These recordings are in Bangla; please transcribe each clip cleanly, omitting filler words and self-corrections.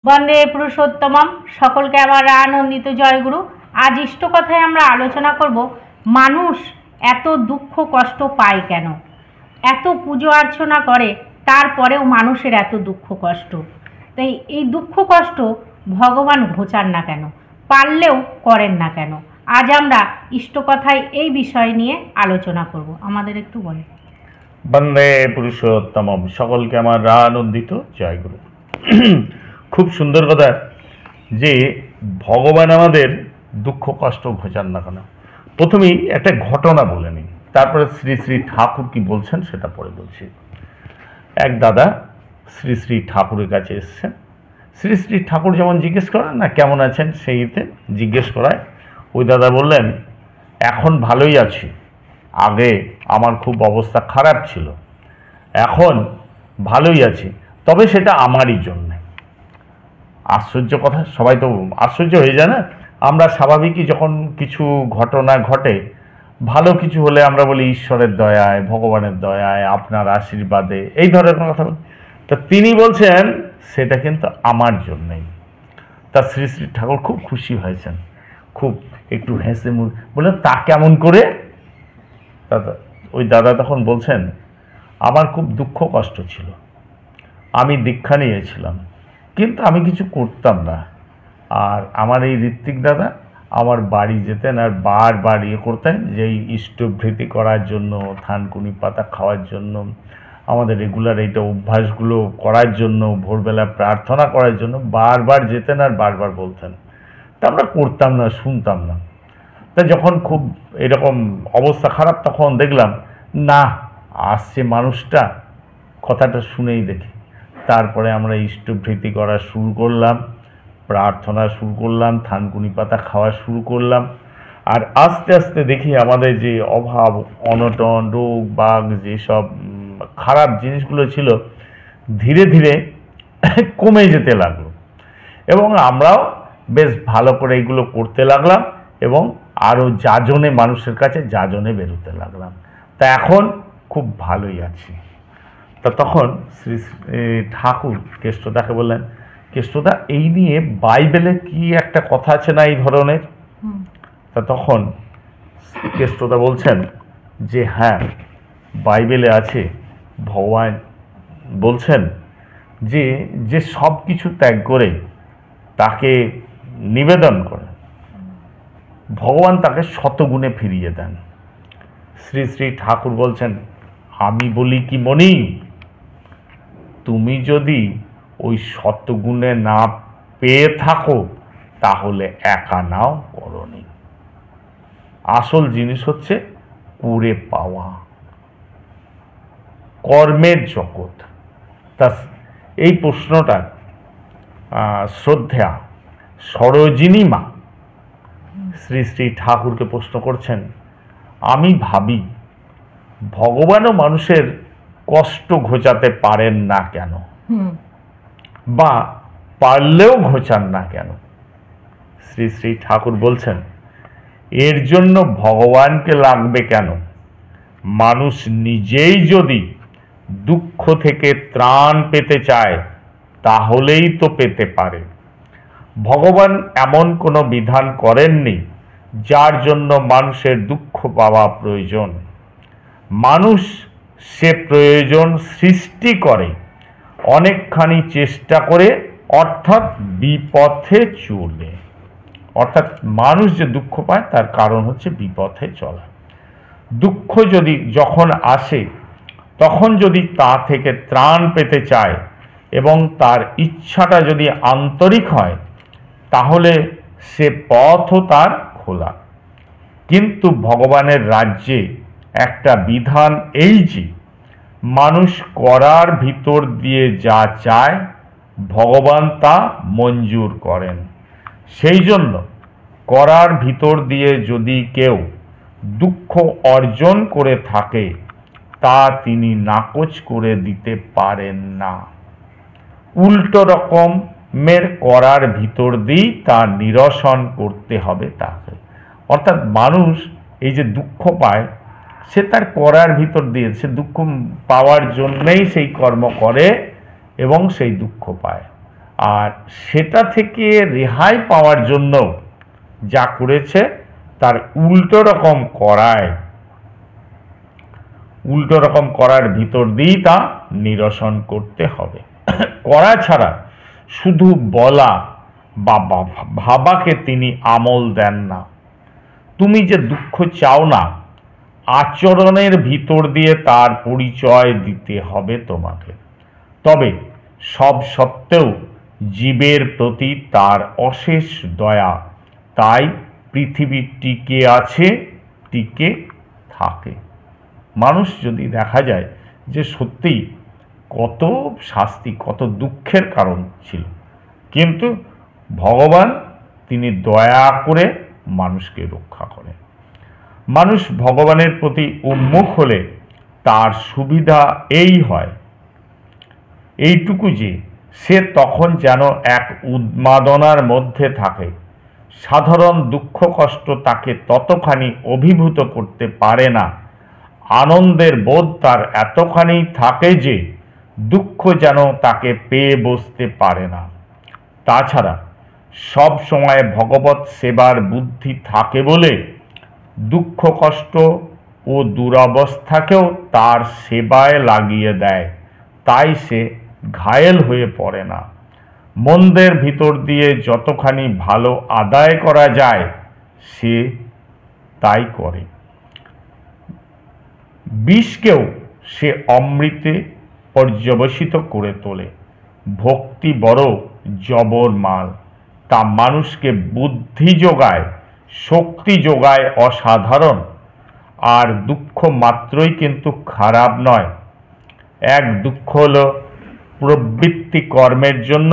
বন্দে পুরুষোত্তমম। সকলকে আমার আনন্দিত জয়গুরু। আজ ইষ্ট কথায় আমরা আলোচনা করব মানুষ এত দুঃখ কষ্ট পায় কেন, এত পুজো অর্চনা করে তারপরেও মানুষের এত দুঃখ কষ্ট। তাই এই দুঃখ কষ্ট ভগবান ঘোচান না কেন, পারলেও করেন না কেন? আজ আমরা ইষ্ট কথায় এই বিষয় নিয়ে আলোচনা করব। আমাদের একটু বলে। বন্দে পুরুষোত্তমম। সকলকে আমার আনন্দিত জয়গুরু। খুব সুন্দর কথা যে ভগবান আমাদের দুঃখ কষ্ট ঘোচান না কেন। প্রথমেই একটা ঘটনা বলে নিই, তারপরে শ্রী শ্রী ঠাকুর কি বলছেন সেটা পরে বলছি। এক দাদা শ্রী শ্রী ঠাকুরের কাছে এসছেন। শ্রী শ্রী ঠাকুর যেমন জিজ্ঞেস করেন না কেমন আছেন, সেইতে জিজ্ঞেস করায় ওই দাদা বললেন, এখন ভালোই আছি, আগে আমার খুব অবস্থা খারাপ ছিল, এখন ভালোই আছি, তবে সেটা আমারই জন্যে। আশ্চর্য কথা, সবাই তো আশ্চর্য হয়ে যায় না? আমরা স্বাভাবিকই যখন কিছু ঘটনা ঘটে, ভালো কিছু হলে আমরা বলি ঈশ্বরের দয়ায়, ভগবানের দয়ায়, আপনার আশীর্বাদে, এই ধরনের কথা বলি। তা তিনি বলছেন সেটা কিন্তু আমার জন্যেই। তা শ্রী শ্রী ঠাকুর খুব খুশি হয়েছেন, খুব একটু হেসে মুখ বললেন, তা কেমন করে? দাদা ওই দাদা তখন বলছেন, আমার খুব দুঃখ কষ্ট ছিল, আমি দীক্ষা নিয়েছিলাম, কিন্তু আমি কিছু করতাম না। আর আমার এই ঋত্বিক দাদা আমার বাড়ি যেতেন আর বারবার করতেন যে এই ইষ্টভৃতি করার জন্য, থানকুনি পাতা খাওয়ার জন্য, আমাদের রেগুলার এইটা অভ্যাসগুলো করার জন্য, ভোরবেলা প্রার্থনা করার জন্য বারবার যেতেন আর বারবার বলতেন। তা আমরা করতাম না, শুনতাম না। তা যখন খুব এরকম অবস্থা খারাপ, তখন দেখলাম না, আসছে মানুষটা, কথাটা শুনেই দেখি। তারপরে আমরা ইষ্টভৃতি করা শুরু করলাম, প্রার্থনা শুরু করলাম, থানকুনি পাতা খাওয়া শুরু করলাম। আর আস্তে আস্তে দেখি আমাদের যে অভাব অনটন, রোগ বাগ, যেসব খারাপ জিনিসগুলো ছিল ধীরে ধীরে কমে যেতে লাগলো, এবং আমরাও বেশ ভালো করে এইগুলো করতে লাগলাম, এবং আরও যাজনে মানুষের কাছে যাজনে বেরোতে লাগলাম। তা এখন খুব ভালোই আছি। তা তখন শ্রী ঠাকুর কেষ্টদাকে বললেন, কেষ্টদা, এই নিয়ে বাইবেলে কি একটা কথা আছে না এই ধরনের? তা তখন কেষ্টদা বলছেন যে হ্যাঁ, বাইবেলে আছে। ভগবান বলছেন যে যে সব কিছু ত্যাগ করে তাকে নিবেদন করে, ভগবান তাকে শতগুণে ফিরিয়ে দেন। শ্রী শ্রী ঠাকুর বলছেন, আমি বলি কি মনি, তুমি যদি ওই শতগুণে না পেয়ে থাকো তাহলে একা নাও করনি। আসল জিনিস হচ্ছে করে পাওয়া, কর্মের জগৎ। তা এই প্রশ্নটা শ্রদ্ধা সরোজিনী মা শ্রী শ্রী ঠাকুরকে প্রশ্ন করছেন, আমি ভাবি ভগবানও মানুষের কষ্ট ঘোচাতে পারেন না কেন, বা পারলেও ঘোচান না কেন? শ্রী শ্রী ঠাকুর বলছেন, এর জন্য ভগবানকে লাগবে কেন? মানুষ নিজেই যদি দুঃখ থেকে ত্রাণ পেতে চায় তাহলেই তো পেতে পারে। ভগবান এমন কোনো বিধান করেননি যার জন্য মানুষের দুঃখ পাওয়া প্রয়োজন। মানুষ সে প্রয়োজন সৃষ্টি করে অনেকখানি চেষ্টা করে, অর্থাৎ বিপথে চলে। অর্থাৎ মানুষ যে দুঃখ পায় তার কারণ হচ্ছে বিপথে চলা। দুঃখ যদি যখন আসে তখন যদি তা থেকে ত্রাণ পেতে চায় এবং তার ইচ্ছাটা যদি আন্তরিক হয় তাহলে সে পথও তার খোলা। কিন্তু ভগবানের রাজ্যে একটা বিধান এই যে মানুষ করার ভিতর দিয়ে যা চায় ভগবান তা মঞ্জুর করেন। সেই জন্য করার ভিতর দিয়ে যদি কেউ দুঃখ অর্জন করে থাকে তা তিনি নাকচ করে দিতে পারেন না। উল্টো রকমের করার ভিতর দিয়েই তা নিরসন করতে হবে তাকে। অর্থাৎ মানুষ এই যে দুঃখ পায় সে তার করার ভিতর দিয়ে, সে দুঃখ পাওয়ার জন্যই সেই কর্ম করে এবং সেই দুঃখ পায়। আর সেটা থেকে রেহাই পাওয়ার জন্য যা করেছে তার উল্টো রকম করার ভিতর দিয়েই তা নিরসন করতে হবে। করা ছাড়া শুধু বলা বা ভাবাকে তিনি আমল দেন না। তুমি যে দুঃখ চাও না, আচরণের ভিতর দিয়ে তার পরিচয় দিতে হবে তোমাকে। তবে সব সত্ত্বেও জীবের প্রতি তার অশেষ দয়া, তাই পৃথিবী টিকে আছে, টিকে থাকে। মানুষ যদি দেখা যায় যে সত্যিই কত শাস্তি, কত দুঃখের কারণ ছিল, কিন্তু ভগবান তিনি দয়া করে মানুষকে রক্ষা করেন। মানুষ ভগবানের প্রতি উন্মুখ হলে তার সুবিধা এই হয়, এইটুকু যে সে তখন যেন এক উন্মাদনার মধ্যে থাকে। সাধারণ দুঃখ কষ্ট তাকে ততখানি অভিভূত করতে পারে না। আনন্দের বোধ তার এতখানি থাকে যে দুঃখ যেন তাকে পেয়ে বসতে পারে না। তাছাড়া সব সময় ভগবৎ সেবার বুদ্ধি থাকে বলে দুঃখ কষ্ট ও দুরবস্থাকেও তার সেবায় লাগিয়ে দেয়, তাই সে ঘায়েল হয়ে পড়ে না। মন্দের ভিতর দিয়ে যতখানি ভালো আদায় করা যায় সে তাই করে। বিষকেও সে অমৃতে পর্যবসিত করে তোলে। ভক্তি বড় জবর মাল, তা মানুষকে বুদ্ধি যোগায়, শক্তি যোগায় অসাধারণ। আর দুঃখ মাত্রই কিন্তু খারাপ নয়। এক দুঃখ হলো প্রবৃত্তি কর্মের জন্য,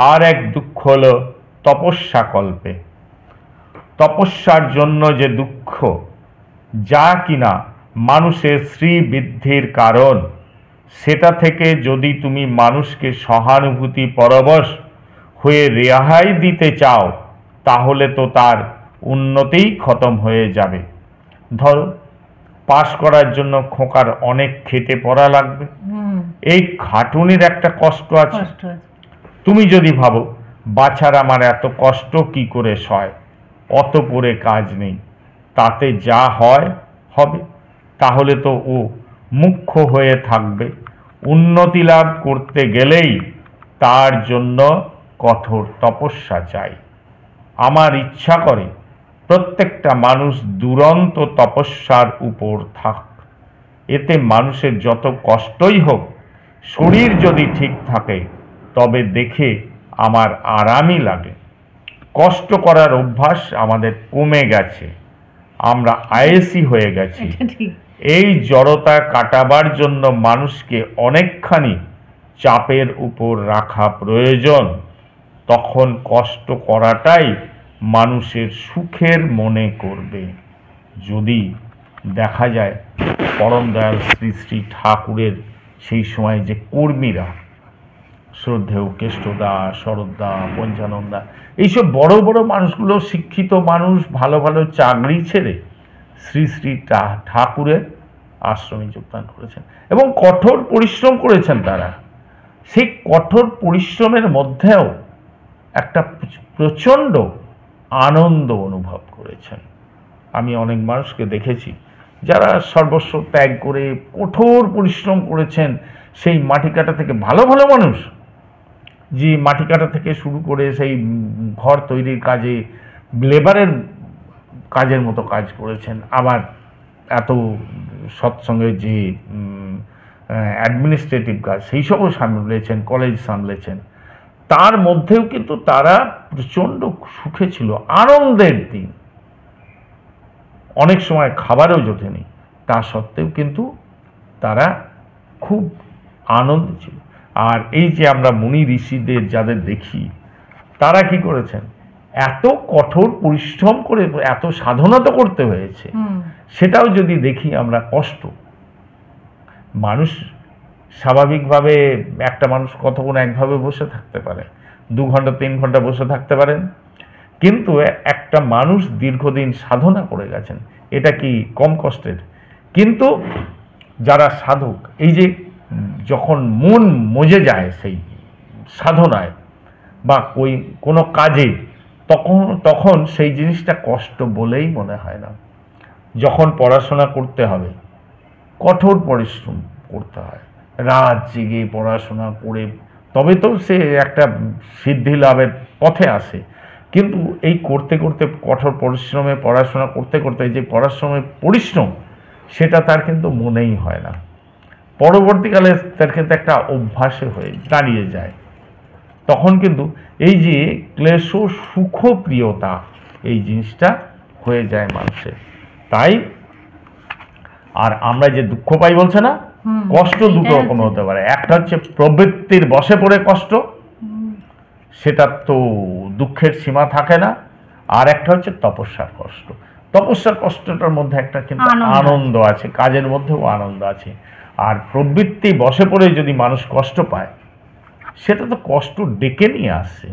আর এক দুঃখ হলো তপস্যা কল্পে। তপস্যার জন্য যে দুঃখ, যা কিনা মানুষের শ্রীবৃদ্ধির কারণ, সেটা থেকে যদি তুমি মানুষকে সহানুভূতি পরবশ হয়ে রেহাই দিতে চাও, তাহলে তো তার উন্নতিই খতম হয়ে যাবে। ধরো পাশ করার জন্য খোকার অনেক খেটে পড়া লাগবে, এই খাটুনির একটা কষ্ট আছে। তুমি যদি ভাবো বাছার আমার এত কষ্ট কি করে সয়, অত করে কাজ নেই, তাতে যা হয় হবে, তাহলে তো ও মুখ্য হয়ে থাকবে। উন্নতি লাভ করতে গেলেই তার জন্য কঠোর তপস্যা চাই। আমার ইচ্ছা করে প্রত্যেকটা মানুষ দুরন্ত তপস্যার উপর থাক। এতে মানুষের যত কষ্টই হোক, শরীর যদি ঠিক থাকে তবে দেখে আমার আরামই লাগে। কষ্ট করার অভ্যাস আমাদের কমে গেছে, আমরা আয়েসি হয়ে গেছি। এই জড়তা কাটাবার জন্য মানুষকে অনেকখানি চাপের উপর রাখা প্রয়োজন। তখন কষ্ট করাটাই মানুষের সুখের মনে করবে। যদি দেখা যায় পরম দয়াল শ্রী শ্রী ঠাকুরের সেই সময় যে কর্মীরা, শ্রদ্ধেয় কেষ্টদা, শরৎদা, পঞ্চানন্দা, এইসব বড় বড় মানুষগুলো, শিক্ষিত মানুষ, ভালো ভালো চাকরি ছেড়ে শ্রী শ্রী ঠাকুরের আশ্রমে যোগদান করেছেন এবং কঠোর পরিশ্রম করেছেন। তারা সেই কঠোর পরিশ্রমের মধ্যেও একটা প্রচণ্ড আনন্দ অনুভব করেছেন। আমি অনেক মানুষকে দেখেছি যারা সর্বস্ব ত্যাগ করে কঠোর পরিশ্রম করেছেন। সেই মাটি কাটা থেকে ভালো ভালো মানুষ, যে মাটি কাটা থেকে শুরু করে সেই ঘর তৈরির কাজে লেবারের কাজের মতো কাজ করেছেন, আবার এত সৎসঙ্গের যে অ্যাডমিনিস্ট্রেটিভ কাজ সেই সবও সামলেছেন, কলেজ সামলেছেন। তার মধ্যেও কিন্তু তারা প্রচণ্ড সুখে ছিল, আনন্দের দিন। অনেক সময় খাবারও জোটেনি, তা সত্ত্বেও কিন্তু তারা খুব আনন্দ ছিল। আর এই যে আমরা মুনি ঋষিদের যাদের দেখি, তারা কি করেছেন, এত কঠোর পরিশ্রম করে এত সাধনা তো করতে হয়েছে, সেটাও যদি দেখি আমরা কষ্ট। মানুষ স্বাভাবিকভাবে একটা মানুষ কতক্ষণ একভাবে বসে থাকতে পারে, 2 ঘন্টা 3 ঘন্টা বসে থাকতে পারেন, কিন্তু একটা মানুষ দীর্ঘদিন সাধনা করে গেছেন, এটা কি কম কষ্টের? কিন্তু যারা সাধক, এই যে যখন মন মজে যায় সেই সাধনায়, বা কোনো কাজে, তখন সেই জিনিসটা কষ্ট বলেই মনে হয় না। যখন পড়াশোনা করতে হবে, কঠোর পরিশ্রম করতে হয়, রাত জেগে পড়াশোনা করে তবে তো সে একটা সিদ্ধি লাভের পথে আসে। কিন্তু এই করতে করতে, কঠোর পরিশ্রমে পড়াশোনা করতে করতে যে পরিশ্রম, সেটা তার কিন্তু মনেই হয় না। পরবর্তীকালে তার কিন্তু একটা অভ্যাসে হয়ে দাঁড়িয়ে যায়। তখন কিন্তু এই যে ক্লেশ সুখপ্রিয়তা, এই জিনিসটা হয়ে যায় মানুষের। তাই আর আমরা যে দুঃখ পাই বলছে না, কষ্ট দুটো রকম হতে পারে। একটা হচ্ছে প্রবৃত্তির বশে পড়ে কষ্ট, সেটা তো দুঃখের সীমা থাকে না। আর একটা হচ্ছে তপস্যার কষ্ট। তপস্যার কষ্টটার মধ্যে একটা কিন্তু আনন্দ আছে, কাজের মধ্যেও আনন্দ আছে। আর প্রবৃত্তি বশে পড়ে যদি মানুষ কষ্ট পায়, সেটা তো কষ্ট ডেকে নিয়ে আসছে,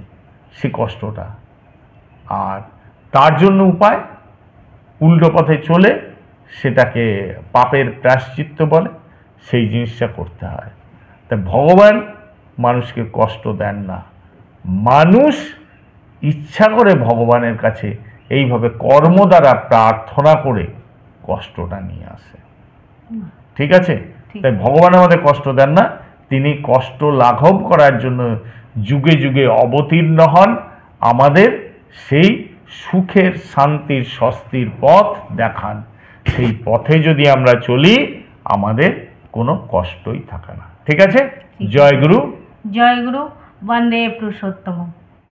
সে কষ্টটা। আর তার জন্য উপায়, উল্টো পথে চলে সেটাকে পাপের প্রায়শ্চিত্ত বলে, সেই জিনিসটা করতে হয়। তাই ভগবান মানুষকে কষ্ট দেন না, মানুষ ইচ্ছা করে ভগবানের কাছে এইভাবে কর্ম দ্বারা প্রার্থনা করে কষ্টটা নিয়ে আসে। ঠিক আছে? তাই ভগবান আমাদের কষ্ট দেন না, তিনি কষ্ট লাঘব করার জন্য যুগে যুগে অবতীর্ণ হন, আমাদের সেই সুখের, শান্তির, স্বস্তির পথ দেখান। সেই পথে যদি আমরা চলি, আমাদের কোনো কষ্টই থাকে না। ঠিক আছে? জয় গুরু। জয় গুরু। বন্দে পুরুষোত্তম।